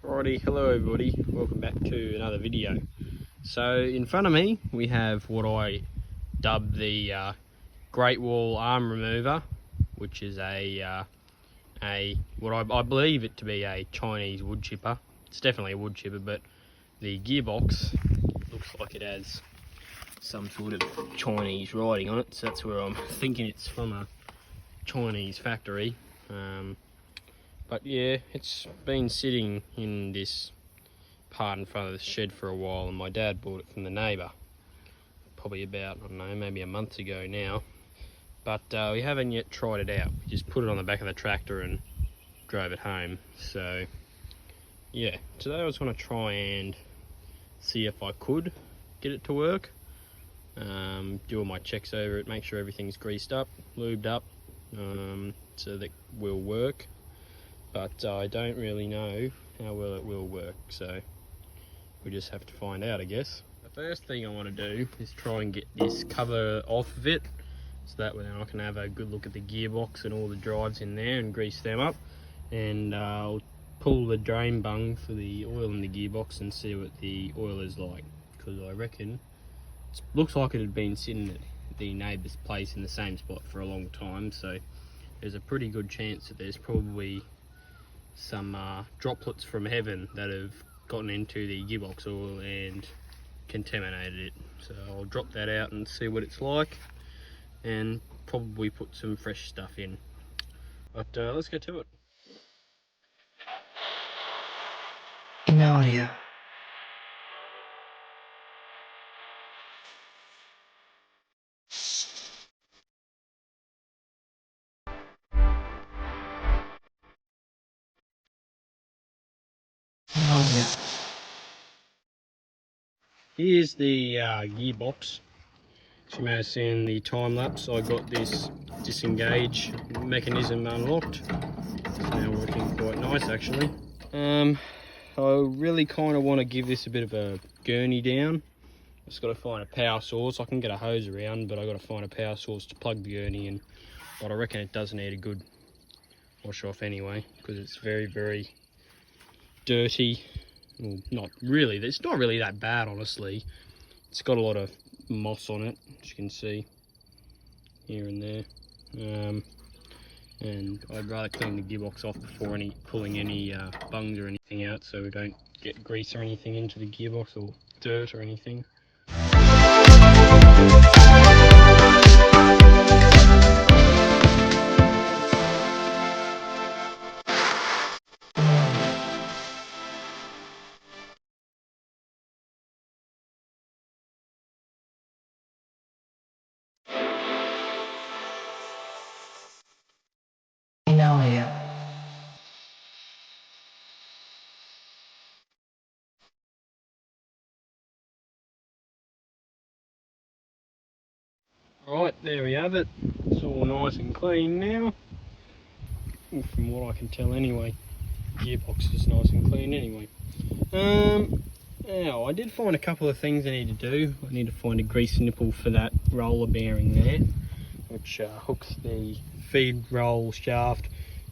Alrighty, hello everybody, welcome back to another video. So in front of me we have what I dubbed the Great Wall Arm Remover, which is I believe it to be a Chinese wood chipper. It's definitely a wood chipper, but the gearbox looks like it has some sort of Chinese writing on it, so that's where I'm thinking it's from a Chinese factory. But yeah, it's been sitting in this part in front of the shed for a while, and my dad bought it from the neighbour probably about, I don't know, maybe a month ago now. But we haven't yet tried it out. We just put it on the back of the tractor and drove it home. So yeah, today I was going to try and see if I could get it to work. Do all my checks over it, make sure everything's greased up, lubed up, so that it will work. But I don't really know how well it will work, so we just have to find out, I guess. The first thing I want to do is try and get this cover off of it, so that way I can have a good look at the gearbox and all the drives in there and grease them up. And I'll pull the drain bung for the oil in the gearbox and see what the oil is like, because I reckon it looks like it had been sitting at the neighbour's place in the same spot for a long time, so there's a pretty good chance that there's probably some droplets from heaven that have gotten into the gearbox oil and contaminated it. So I'll drop that out and see what it's like, and probably put some fresh stuff in. But let's get to it. No idea. Here's the gearbox. As you may have seen in the time lapse, I got this disengage mechanism unlocked. It's now working quite nice actually. I really kind of want to give this a bit of a gurney down. Just got to find a power source. I can get a hose around, but I got to find a power source to plug the gurney in. But I reckon it does need a good wash off anyway, because it's very, very dirty. Well, not really. It's not really that bad, honestly. It's got a lot of moss on it, as you can see here and there. And I'd rather clean the gearbox off before pulling any bungs or anything out, so we don't get grease or anything into the gearbox, or dirt or anything. No idea. Right, there we have it. It's all nice and clean now. Well, from what I can tell anyway. Gearbox is nice and clean anyway. Now, I did find a couple of things I need to do. I need to find a grease nipple for that roller bearing there, which hooks the feed roll shaft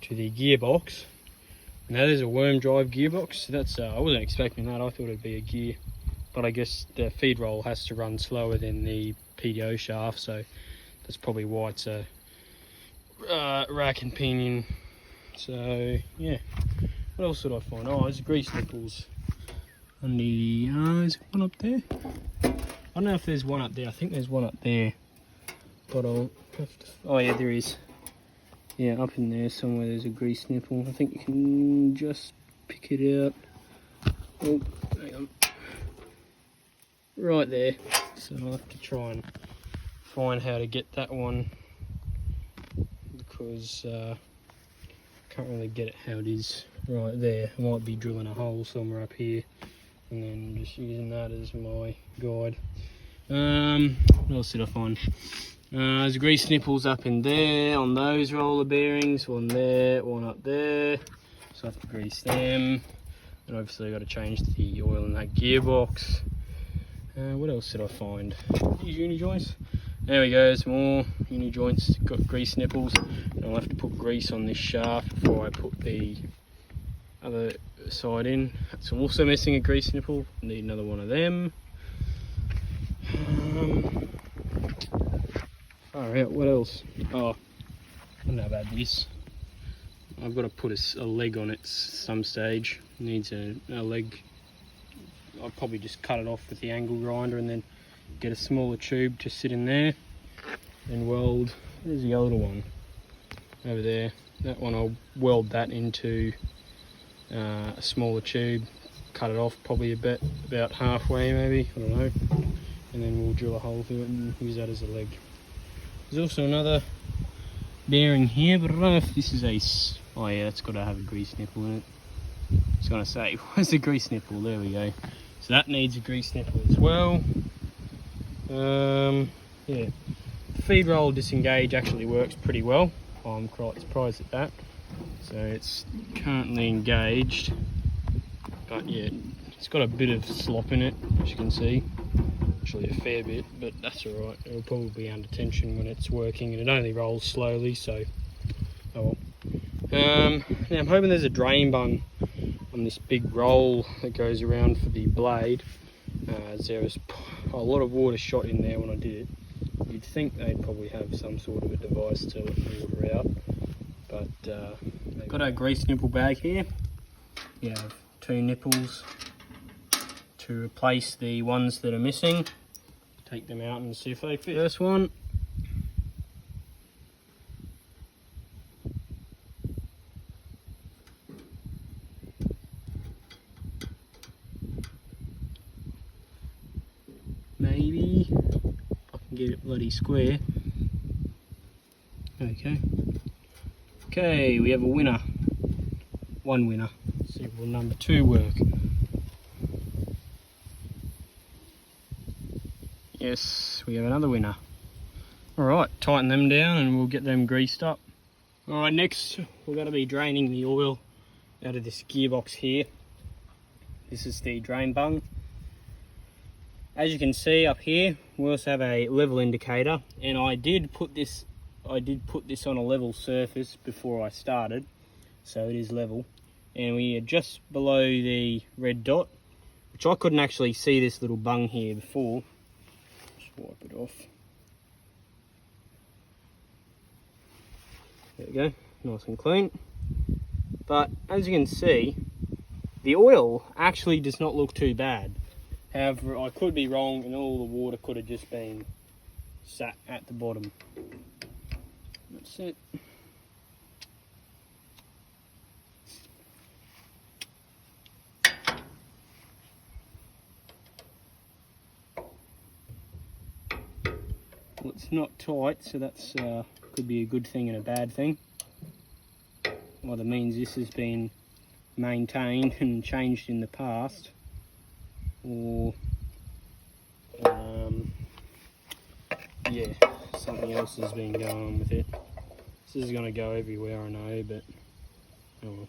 to the gearbox. Now there's a worm drive gearbox, so that's I wasn't expecting that. I thought it'd be a gear, but I guess the feed roll has to run slower than the PDO shaft, so that's probably why it's a rack and pinion. So yeah, what else did I find? Oh, there's grease nipples on the there's one up there. I don't know if there's one up there. I think there's one up there, but I'll have to, oh yeah, there is. Yeah, up in there somewhere there's a grease nipple. I think you can just pick it out. Oh, hang on. Right there. So I'll have to try and find how to get that one, because I can't really get it how it is right there. I might be drilling a hole somewhere up here and then just using that as my guide. What else did I find? There's grease nipples up in there on those roller bearings, one there, one up there, so I have to grease them. And obviously I've got to change the oil in that gearbox. What else did I find? These uni joints. There we go, some more uni joints, got grease nipples. And I'll have to put grease on this shaft before I put the other the side in. That's also missing a grease nipple. Need another one of them. Alright, what else? Oh, I don't know about this. I've got to put a leg on it some stage. It needs a leg. I'll probably just cut it off with the angle grinder and then get a smaller tube to sit in there and weld. There's the older one over there. That one I'll weld that into a smaller tube, cut it off probably about halfway maybe, I don't know, and then we'll drill a hole through it and use that as a leg. There's also another bearing here, but I don't know if this is oh yeah, it's got to have a grease nipple in it. I was going to say, where's the grease nipple? There we go. So that needs a grease nipple as well. Yeah, the feed roll disengage actually works pretty well. I'm quite surprised at that. So it's currently engaged, but yeah, it's got a bit of slop in it, as you can see. Actually a fair bit, but that's alright. It'll probably be under tension when it's working, and it only rolls slowly, so oh well. Now I'm hoping there's a drain bung on this big roll that goes around for the blade. There was a lot of water shot in there when I did it. You'd think they'd probably have some sort of a device to let the water out, but got our grease nipple bag here. You have 2 nipples to replace the ones that are missing. Take them out and see if they fit. First one. Maybe if I can get it bloody square. Okay, we have a winner. One winner. Let's see, will number 2 work? Yes, we have another winner. Alright, tighten them down and we'll get them greased up. Alright, next we're going to be draining the oil out of this gearbox here. This is the drain bung. As you can see up here, we also have a level indicator, and I did put this on a level surface before I started, so it is level. And we are just below the red dot, which I couldn't actually see this little bung here before. Just wipe it off. There we go, nice and clean. But as you can see, the oil actually does not look too bad. However, I could be wrong and all the water could have just been sat at the bottom. That's it. Well, it's not tight, so that's could be a good thing and a bad thing. Either means this has been maintained and changed in the past, or yeah, something else has been going on with it. This is going to go everywhere, I know, but oh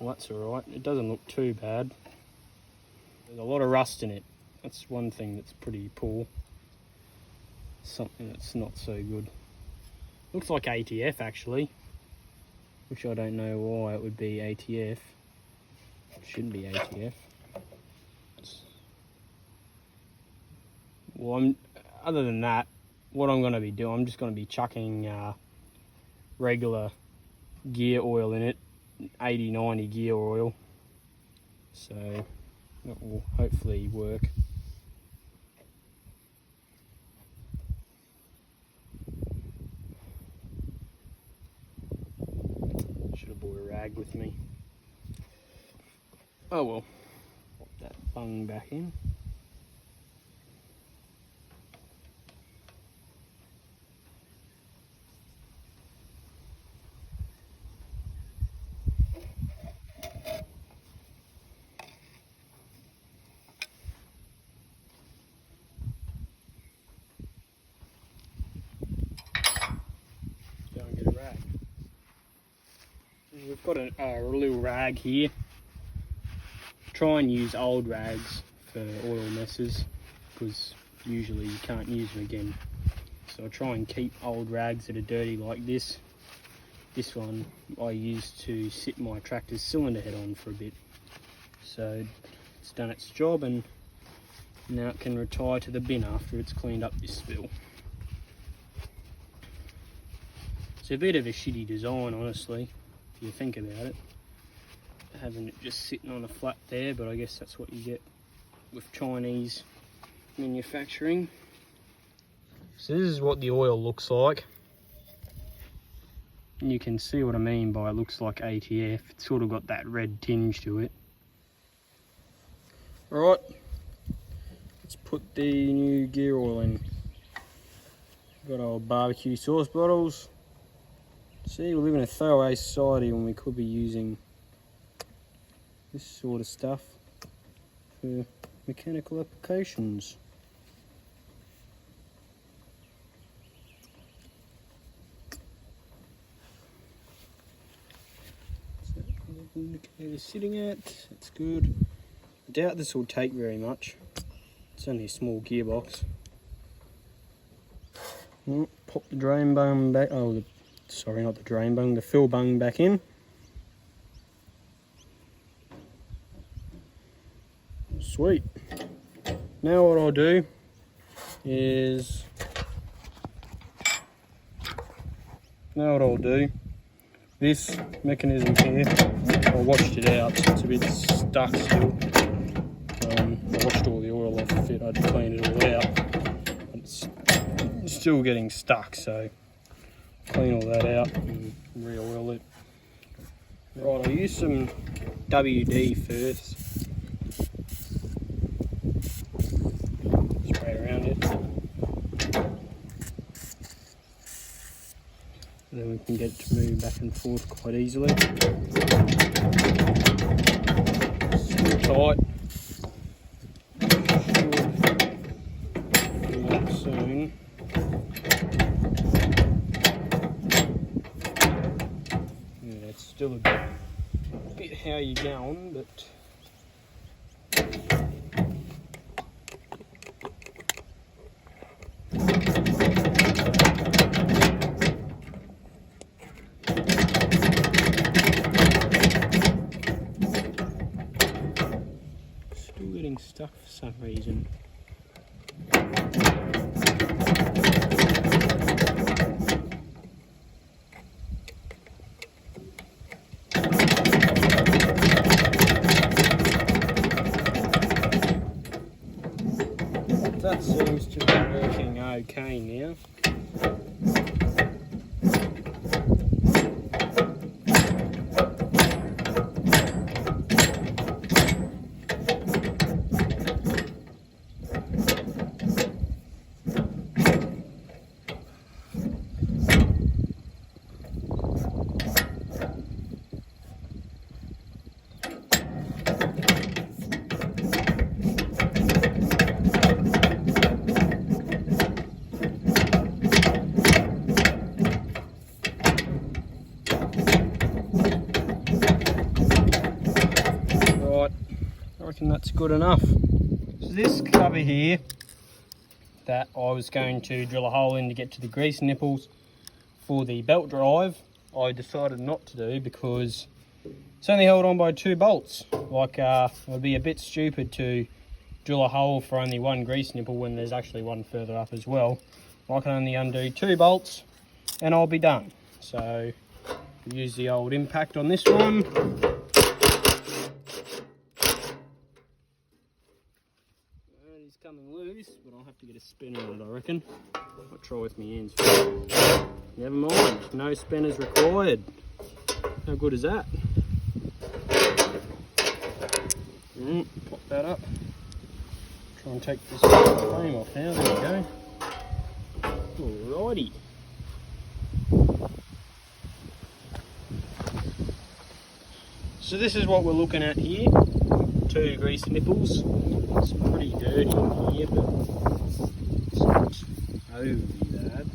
well, that's alright. It doesn't look too bad. There's a lot of rust in it. That's one thing that's pretty poor. Something that's not so good. Looks like ATF actually, which I don't know why it would be ATF. It shouldn't be ATF. Well, other than that, what I'm going to be doing, I'm just going to be chucking regular gear oil in it, 80-90 gear oil. So that will hopefully work. Should have brought a rag with me. Oh well, pop that bung back in. Go and get a rag. We've got a little rag here. Try and use old rags for oil messes, because usually you can't use them again. So I try and keep old rags that are dirty like this This one I used to sit my tractor's cylinder head on for a bit. So it's done its job, and now it can retire to the bin after it's cleaned up this spill. It's a bit of a shitty design, honestly, if you think about it. Having it just sitting on a flat there, but I guess that's what you get with Chinese manufacturing. So this is what the oil looks like. And you can see what I mean by it looks like ATF. It's sort of got that red tinge to it. Alright, let's put the new gear oil in. Got our barbecue sauce bottles. See, we live in a throwaway society when we could be using this sort of stuff for mechanical applications. So the indicator's sitting at, that's good. I doubt this will take very much. It's only a small gearbox. Pop the drain bung back, sorry, not the drain bung, the fill bung back in. Sweet. Now what I'll do is, this mechanism here, I washed it out, so it's a bit stuck still. I washed all the oil off of it, I'd clean it all out. It's still getting stuck, so clean all that out and re-oil it. Right, I'll use some WD first. Spray around it. And then we can get it to move back and forth quite easily. Still tight. Should come out soon. Yeah, it's still a bit how you're going, but stuck for some reason. That seems to be working okay now. That's good enough. So this cover here that I was going to drill a hole in to get to the grease nipples for the belt drive, I decided not to do because it's only held on by 2 bolts. Like it would be a bit stupid to drill a hole for only 1 grease nipple when there's actually one further up as well. I can only undo 2 bolts and I'll be done. So use the old impact on this one. Coming loose, but I'll have to get a spin on it, I reckon. I'll try with my hands first. Never mind, no spinners required. How good is that? Pop that up. Try and take this frame off now, there we go. Alrighty. So this is what we're looking at here. 2 grease nipples. It's pretty dirty in here, but it's not overly bad.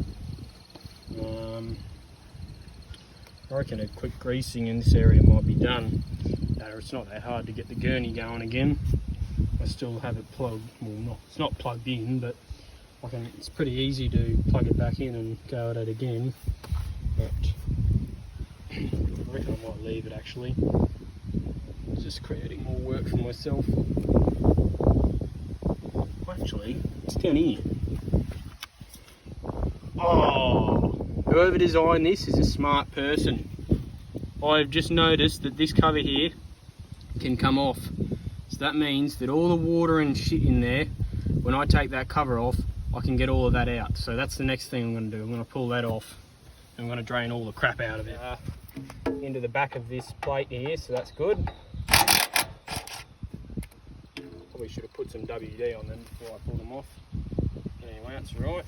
I reckon a quick greasing in this area might be done. It's not that hard to get the gurney going again. I still have it plugged, well, it's not plugged in, but it's pretty easy to plug it back in and go at it again. But I reckon I might leave it actually. It's just creating more work for myself. Actually, it's down here. Oh, whoever designed this is a smart person. I've just noticed that this cover here can come off. So that means that all the water and shit in there, when I take that cover off, I can get all of that out. So that's the next thing I'm going to do. I'm going to pull that off. I'm going to drain all the crap out of it. Into the back of this plate here, so that's good. Probably should have put some WD on them before I pull them off. Anyway, that's right.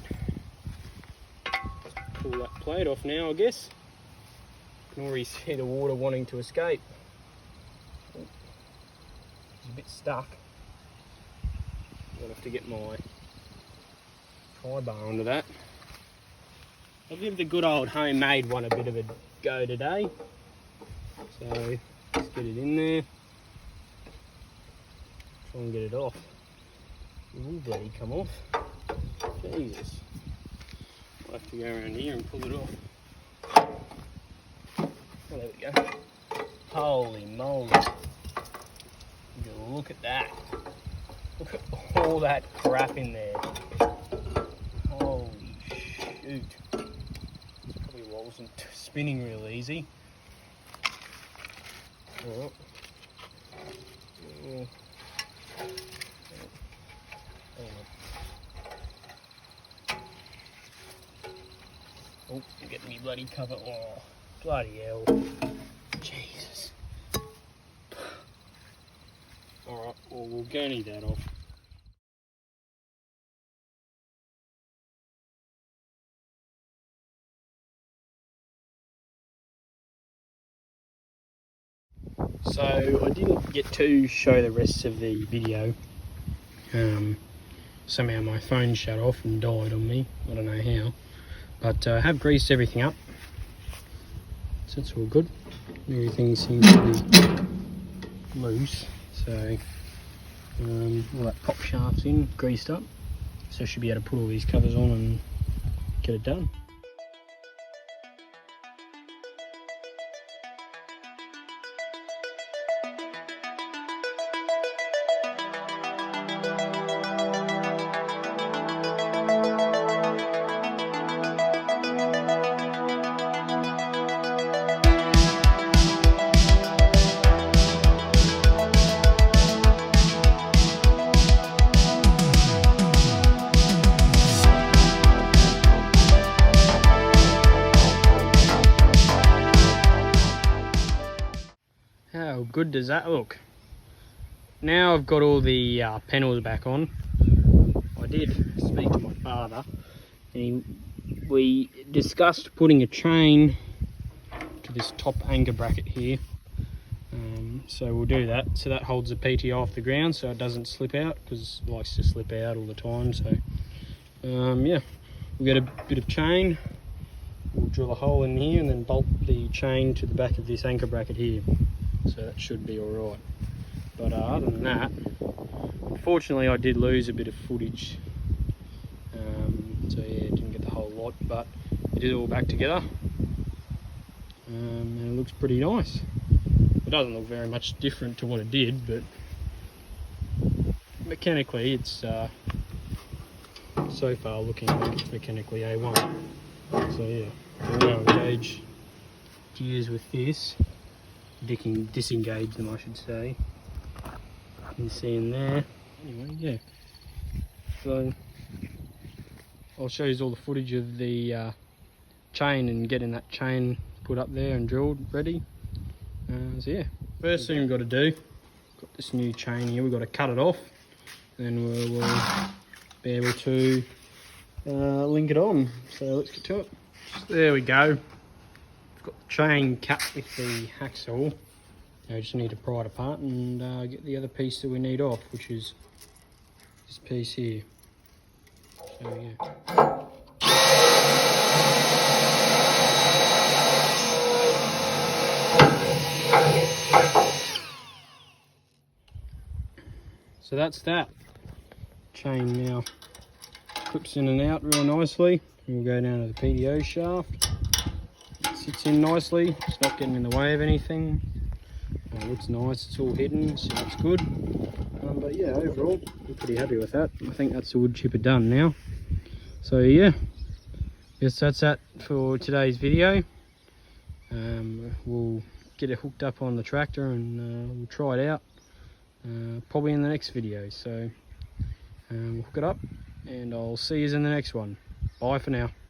Just pull that plate off now, I guess. You can already see the water wanting to escape. It's a bit stuck. I'll have to get my pry bar onto that. I'll give the good old homemade one a bit of a go today. So let's get it in there. Try and get it off. It will bloody come off. Jesus. I'll have to go around here and pull it off. Oh, there we go. Holy moly. Look at that. Look at all that crap in there. Holy shoot. Probably wasn't spinning real easy. Oh. Oh, you're getting me bloody cover. Oh, bloody hell. Jesus. Alright, well, we'll gurney that off. So I didn't get to show the rest of the video. Somehow my phone shut off and died on me. I don't know how. But I have greased everything up. So it's all good. Everything seems to be loose. So all that pop shaft's in, greased up. So I should be able to put all these covers on and get it done. How good does that look? Now I've got all the panels back on. I did speak to my father and we discussed putting a chain to this top anchor bracket here. So we'll do that. So that holds the PTO off the ground so it doesn't slip out, because it likes to slip out all the time. So yeah, we'll get a bit of chain. We'll drill a hole in here and then bolt the chain to the back of this anchor bracket here. So that should be alright. But other than that, unfortunately I did lose a bit of footage. So yeah, didn't get the whole lot, but it is all back together. And it looks pretty nice. It doesn't look very much different to what it did, but mechanically it's so far looking like it's mechanically A1. So yeah, we'll now engage gears with this. Disengage them, I should say. You can see in there. Anyway, yeah. So I'll show you all the footage of the chain and getting that chain put up there and drilled ready. So yeah, first thing we've got to do, got this new chain here, we've got to cut it off, and we'll be able to link it on. So let's get to it. There we go. Got the chain cut with the hacksaw. Now I just need to pry it apart and get the other piece that we need off, which is this piece here. So yeah. So that's that. Chain now clips in and out real nicely. And we'll go down to the PTO shaft. sits in nicely. It's not getting in the way of anything. Looks nice. It's all hidden, so that's good. But yeah, overall, I'm pretty happy with that. I think that's the wood chipper done now. So yeah, guess that's that for today's video. We'll get it hooked up on the tractor and we'll try it out probably in the next video. So we'll hook it up and I'll see you in the next one. Bye for now.